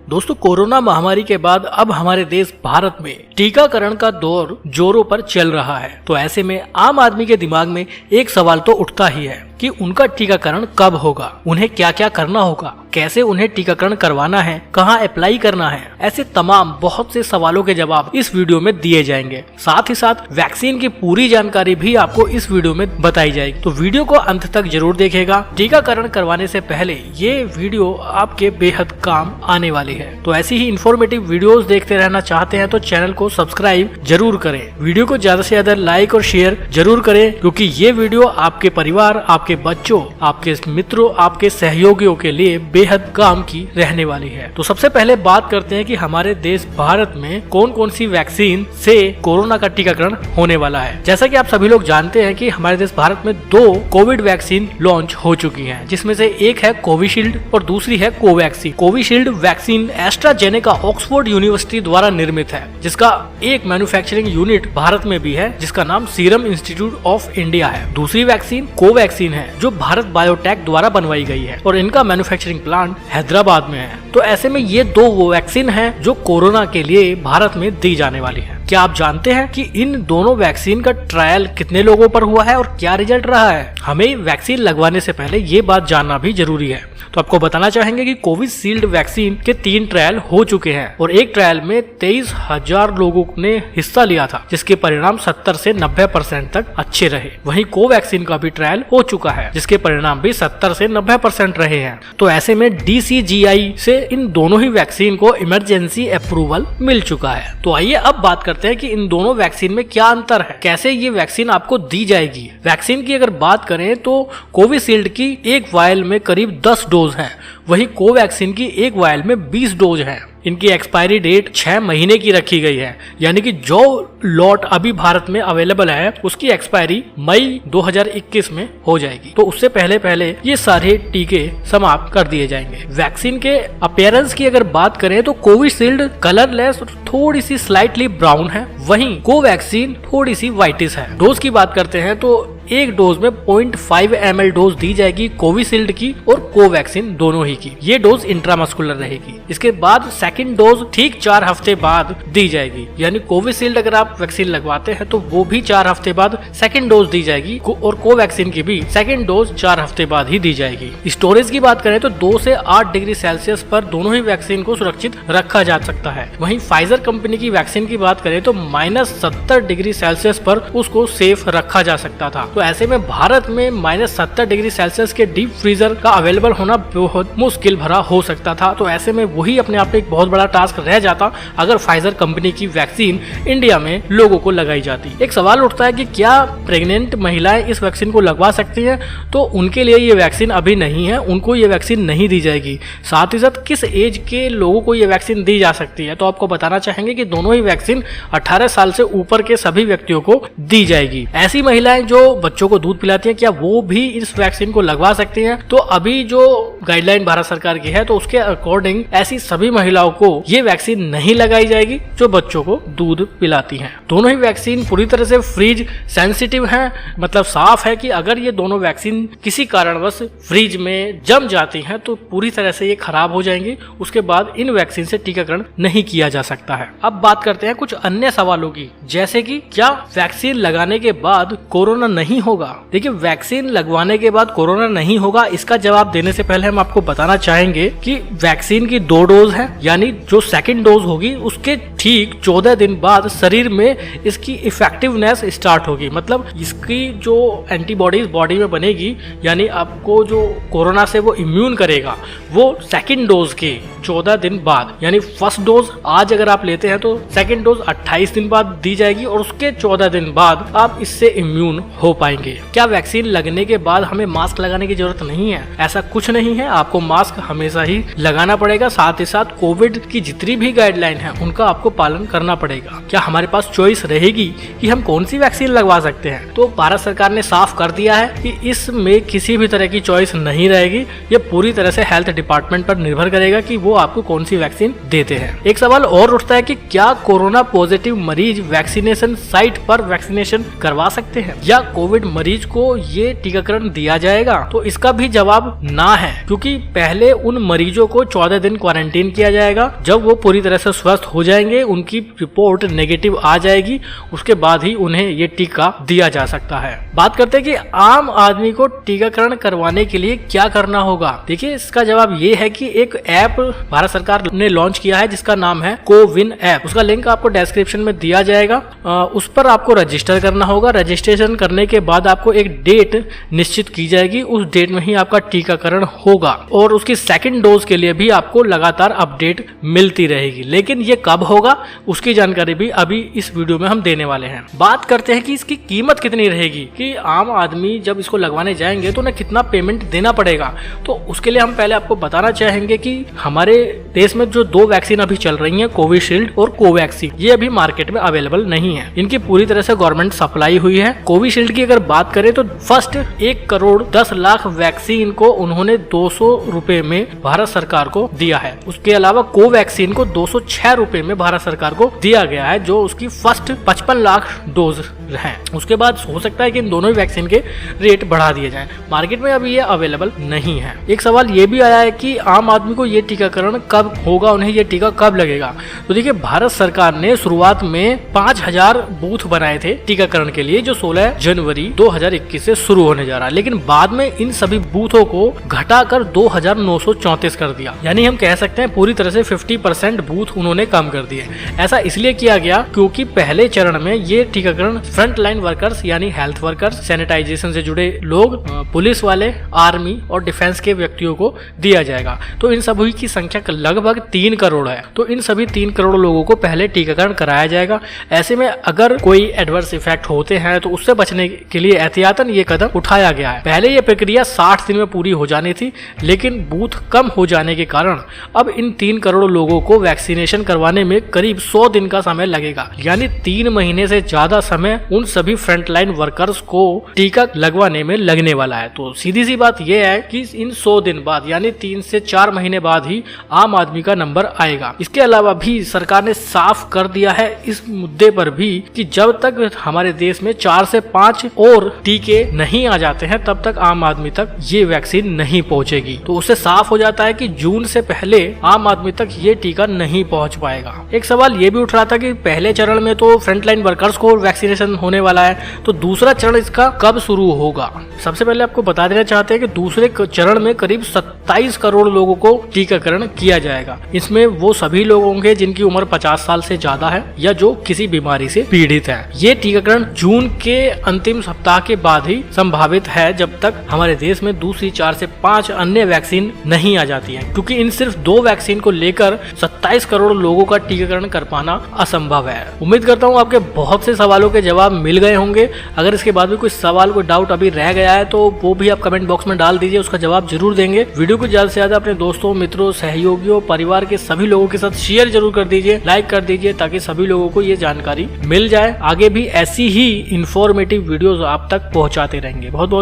दोस्तों, कोरोना महामारी के बाद अब हमारे देश भारत में टीकाकरण का दौर जोरों पर चल रहा है। तो ऐसे में आम आदमी के दिमाग में एक सवाल तो उठता ही है कि उनका टीकाकरण कब होगा, उन्हें क्या क्या करना होगा, कैसे उन्हें टीकाकरण करवाना है, कहाँ अप्लाई करना है। ऐसे तमाम बहुत से सवालों के जवाब इस वीडियो में दिए जाएंगे। साथ ही साथ वैक्सीन की पूरी जानकारी भी आपको इस वीडियो में बताई जाएगी। तो वीडियो को अंत तक जरूर देखिएगा। टीकाकरण करवाने से पहले ये वीडियो आपके बेहद काम आने वाली है। तो ऐसी ही इंफॉर्मेटिव वीडियोस देखते रहना चाहते हैं तो चैनल को सब्सक्राइब जरूर करें। वीडियो को ज्यादा से ज्यादा लाइक और शेयर जरूर करें, क्योंकि ये वीडियो आपके परिवार, आपके बच्चों, आपके मित्रों, आपके सहयोगियों के लिए बेहद काम की रहने वाली है। तो सबसे पहले बात करते हैं कि हमारे देश भारत में कौन कौन सी वैक्सीन से कोरोना का टीकाकरण होने वाला है। जैसा कि आप सभी लोग जानते हैं कि हमारे देश भारत में 2 कोविड वैक्सीन लॉन्च हो चुकी हैं, जिसमें से एक है कोविशील्ड और दूसरी है Covaxin. Covishield vaccine AstraZeneca Oxford university द्वारा निर्मित है, जिसका एक मैन्युफैक्चरिंग यूनिट भारत में भी है, जिसका नाम सीरम इंस्टीट्यूट ऑफ इंडिया है। दूसरी वैक्सीन कोवैक्सीन है, जो भारत बायोटेक द्वारा बनवाई गई है और इनका मैन्युफैक्चरिंग प्लांट हैदराबाद में है। तो ऐसे में ये 2 वो वैक्सीन हैं जो कोरोना के लिए भारत में दी जाने वाली है। क्या आप जानते हैं कि इन दोनों वैक्सीन का ट्रायल कितने लोगों पर हुआ है और क्या रिजल्ट रहा है? हमें वैक्सीन लगवाने से पहले ये बात जानना भी जरूरी है। तो आपको बताना चाहेंगे कि कोविशील्ड वैक्सीन के 3 ट्रायल हो चुके हैं और एक ट्रायल में 23,000 लोगों ने हिस्सा लिया था, जिसके परिणाम 70 से 90% तक अच्छे रहे। वहीं कोवैक्सीन का भी ट्रायल हो चुका है, जिसके परिणाम भी 70 से 90% रहे हैं। तो ऐसे में DCGI से इन दोनों ही वैक्सीन को इमरजेंसी अप्रूवल मिल चुका है। तो आइए अब बात करते हैं कि इन दोनों वैक्सीन में क्या अंतर है, कैसे ये वैक्सीन आपको दी जाएगी। वैक्सीन की अगर बात करें तो कोविशील्ड की एक वायल में करीब 10 डोज है, वहीं कोवैक्सीन की एक वायल में 20 डोज है। इनकी एक्सपायरी डेट 6 महीने की रखी गई है, यानी कि जो लॉट अभी भारत में अवेलेबल है उसकी एक्सपायरी मई 2021 में हो जाएगी। तो उससे पहले ये सारे टीके समाप्त कर दिए जाएंगे। वैक्सीन के अपीयरेंस की अगर बात करें तो कोविशील्ड कलरलेस और थोड़ी सी स्लाइटली ब्राउन है, वहीं कोवैक्सीन थोड़ी सी व्हाइटिश है। डोज की बात करते हैं तो एक डोज में 0.5 ml डोज दी जाएगी कोविशील्ड की और कोवैक्सीन दोनों ही की। ये डोज इंट्रामस्कुलर रहेगी। इसके बाद सेकंड डोज ठीक 4 हफ्ते बाद दी जाएगी, यानी कोविशील्ड अगर आप वैक्सीन लगवाते हैं तो वो भी 4 हफ्ते बाद सेकंड डोज दी जाएगी और कोवैक्सीन की भी सेकंड डोज 4 हफ्ते बाद ही दी जाएगी। स्टोरेज की बात करें तो 2 से 8 डिग्री सेल्सियस पर दोनों ही वैक्सीन को सुरक्षित रखा जा सकता है। वहीं फाइजर कंपनी की वैक्सीन की बात करें तो -70 डिग्री सेल्सियस पर उसको सेफ रखा जा सकता था। तो ऐसे में भारत में -70 डिग्री सेल्सियस के डीप फ्रीजर का अवेलेबल होना बहुत मुश्किल भरा हो सकता था। तो ऐसे में वही अपने आप में एक बहुत बड़ा टास्क रह जाता अगर फाइजर कंपनी की वैक्सीन इंडिया में लोगों को लगाई जाती। एक सवाल उठता है कि क्या प्रेग्नेंट महिलाएं इस वैक्सीन को लगवा सकती हैं? तो उनके लिए ये वैक्सीन अभी नहीं है, उनको ये वैक्सीन नहीं दी जाएगी। साथ ही साथ किस एज के लोगों को ये वैक्सीन दी जा सकती है, तो आपको बताना चाहेंगे कि दोनों ही वैक्सीन 18 साल से ऊपर के सभी व्यक्तियों को दी जाएगी। ऐसी महिलाएं जो बच्चों को दूध पिलाती हैं, क्या वो भी इस वैक्सीन को लगवा सकती हैं? तो अभी जो गाइडलाइन भारत सरकार की है तो उसके अकॉर्डिंग ऐसी सभी महिलाओं को ये वैक्सीन नहीं लगाई जाएगी जो बच्चों को दूध पिलाती हैं। दोनों ही वैक्सीन पूरी तरह से फ्रीज सेंसिटिव हैं, मतलब साफ है कि अगर ये दोनों वैक्सीन किसी कारणवश फ्रीज में जम जाती हैं तो पूरी तरह से ये खराब हो जाएंगी। उसके बाद इन वैक्सीन से टीकाकरण नहीं किया जा सकता है। अब बात करते हैं कुछ अन्य सवालों की, जैसे कि क्या वैक्सीन लगाने के बाद कोरोना नहीं होगा? देखिए, वैक्सीन लगवाने के बाद कोरोना नहीं होगा, इसका जवाब देने से पहले हम आपको बताना चाहेंगे कि वैक्सीन की 2 डोज है, यानी जो सेकंड डोज होगी उसके ठीक 14 दिन बाद शरीर में इसकी इफेक्टिवनेस स्टार्ट होगी। मतलब इसकी जो एंटीबॉडीज बॉडी में बनेगी, यानी आपको जो कोरोना से वो इम्यून करेगा, वो सेकंड डोज के 14 दिन बाद, यानी फर्स्ट डोज आज अगर आप लेते हैं तो सेकंड डोज 28 दिन बाद दी जाएगी और उसके 14 दिन बाद आप इससे इम्यून हो पाएंगे। क्या वैक्सीन लगने के बाद हमें मास्क लगाने की जरूरत नहीं है? ऐसा कुछ नहीं है, आपको मास्क हमेशा ही लगाना पड़ेगा। साथ ही साथ कोविड की जितनी भी गाइडलाइन है उनका आपको पालन करना पड़ेगा। क्या हमारे पास चॉइस रहेगी कि हम कौन सी वैक्सीन लगवा सकते हैं? तो भारत सरकार ने साफ कर दिया है कि इसमें किसी भी तरह की चॉइस नहीं रहेगी। ये पूरी तरह से हेल्थ डिपार्टमेंट पर निर्भर करेगा कि वो वो आपको कौन सी वैक्सीन देते हैं। एक सवाल और उठता है कि क्या कोरोना पॉजिटिव मरीज वैक्सीनेशन साइट पर वैक्सीनेशन करवा सकते हैं या कोविड मरीज को ये टीकाकरण दिया जाएगा? तो इसका भी जवाब ना है, क्योंकि पहले उन मरीजों को 14 दिन क्वारंटीन किया जाएगा। जब वो पूरी तरह से स्वस्थ हो जाएंगे, उनकी रिपोर्ट नेगेटिव आ जाएगी, उसके बाद ही उन्हें ये टीका दिया जा सकता है। बात करते हैं कि आम आदमी को टीकाकरण करवाने के लिए क्या करना होगा। देखिए, इसका जवाब ये है कि एक ऐप भारत सरकार ने लॉन्च किया है जिसका नाम है कोविन ऐप। उसका लिंक आपको डिस्क्रिप्शन में दिया जाएगा। उस पर आपको रजिस्टर करना होगा। रजिस्ट्रेशन करने के बाद आपको एक डेट निश्चित की जाएगी, उस डेट में ही आपका टीकाकरण होगा और उसकी सेकंड डोज के लिए भी आपको लगातार अपडेट मिलती रहेगी। लेकिन ये कब होगा उसकी जानकारी भी अभी इस वीडियो में हम देने वाले हैं। बात करते हैं कि इसकी कीमत कितनी रहेगी, कि आम आदमी जब इसको लगवाने जाएंगे तो उन्हें कितना पेमेंट देना पड़ेगा। तो उसके लिए हम पहले आपको बताना चाहेंगे कि हमारे देश में जो 2 वैक्सीन अभी चल रही हैं, कोविशील्ड और कोवैक्सीन, ये अभी मार्केट में अवेलेबल नहीं है। इनकी पूरी तरह से गवर्नमेंट सप्लाई हुई है। कोविशील्ड की अगर बात करें तो फर्स्ट 1 करोड़ 10 लाख वैक्सीन को उन्होंने 200 रुपए में भारत सरकार को दिया है। उसके अलावा कोवैक्सीन को 206 रुपए में भारत सरकार को दिया गया है, जो उसकी फर्स्ट 55 लाख डोज है। उसके बाद हो सकता है कि इन दोनों ही वैक्सीन के रेट बढ़ा दिए जाएं। मार्केट में अभी ये अवेलेबल नहीं है। एक सवाल ये भी आया है कि आम आदमी को ये टीकाकरण कब होगा, उन्हें ये टीका कब लगेगा। तो देखिए, भारत सरकार ने शुरुआत में 5000 बूथ बनाए थे टीकाकरण के लिए, जो 16 जनवरी 2021 से शुरू होने जा रहा है। लेकिन बाद में इन सभी बूथों को घटाकर 2934 कर दिया। यानी हम कह सकते हैं पूरी तरह से 50% बूथ उन्होंने कम कर दिए। ऐसा इसलिए किया गया क्योंकि पहले चरण में ये टीकाकरण फ्रंट लाइन वर्कर्स यानी हेल्थ वर्कर्स, सैनिटाइजेशन से जुड़े लोग, पुलिस वाले, आर्मी और डिफेंस के व्यक्तियों को दिया जाएगा। तो इन सभी की संख्या लगभग 3 करोड़ है। तो इन सभी 3 करोड़ लोगों को पहले टीकाकरण कराया जाएगा। ऐसे में अगर कोई एडवर्स इफेक्ट होते हैं तो उससे बचने के लिए एहतियातन ये कदम उठाया गया है। पहले ये प्रक्रिया 60 दिन में पूरी हो जानी थी, लेकिन बूथ कम हो जाने के कारण अब इन 3 करोड़ लोगों को वैक्सीनेशन करवाने में करीब 100 दिन का समय लगेगा। यानी 3 महीने से ज्यादा समय उन सभी फ्रंटलाइन वर्कर्स को टीका लगवाने में लगने वाला है। तो सीधी सी बात यह है कि इन 100 दिन बाद यानी 3 से 4 महीने बाद ही आम आदमी का नंबर आएगा। इसके अलावा भी सरकार ने साफ कर दिया है इस मुद्दे पर भी कि जब तक हमारे देश में 4 से 5 और टीके नहीं आ जाते हैं, तब तक आम आदमी तक ये वैक्सीन नहीं पहुंचेगी। तो उससे साफ हो जाता है कि जून से पहले आम आदमी तक ये टीका नहीं पहुंच पाएगा। एक सवाल ये भी उठ रहा था कि पहले चरण में तो फ्रंटलाइन वर्कर्स को वैक्सीनेशन होने वाला है, तो दूसरा चरण इसका कब शुरू होगा। सबसे पहले आपको बता देना चाहते हैं कि दूसरे चरण में करीब 27 करोड़ लोगों को टीकाकरण किया जाएगा। इसमें वो सभी लोग होंगे जिनकी उम्र 50 साल से ज्यादा है या जो किसी बीमारी से पीड़ित है। ये टीकाकरण जून के अंतिम सप्ताह के बाद ही संभावित है, जब तक हमारे देश में दूसरी 4 से 5 अन्य वैक्सीन नहीं आ जाती है, क्योंकि इन सिर्फ 2 वैक्सीन को लेकर 27 करोड़ लोगों का टीकाकरण कर पाना असंभव है। उम्मीद करता हूँ आपके बहुत से सवालों के जवाब मिल गए होंगे। अगर इसके बाद भी कोई सवाल, कोई डाउट अभी रह गया है तो वो भी आप कमेंट बॉक्स में डाल दीजिए, उसका जवाब जरूर देंगे। वीडियो को ज्यादा से ज्यादा अपने दोस्तों, मित्रों, सहयोगियों, परिवार के सभी लोगों के साथ शेयर जरूर कर दीजिए, लाइक कर दीजिए, ताकि सभी लोगों को ये जानकारी मिल जाए। आगे भी ऐसी ही इंफॉर्मेटिव वीडियोस आप तक पहुंचाते रहेंगे। बहुत बहुत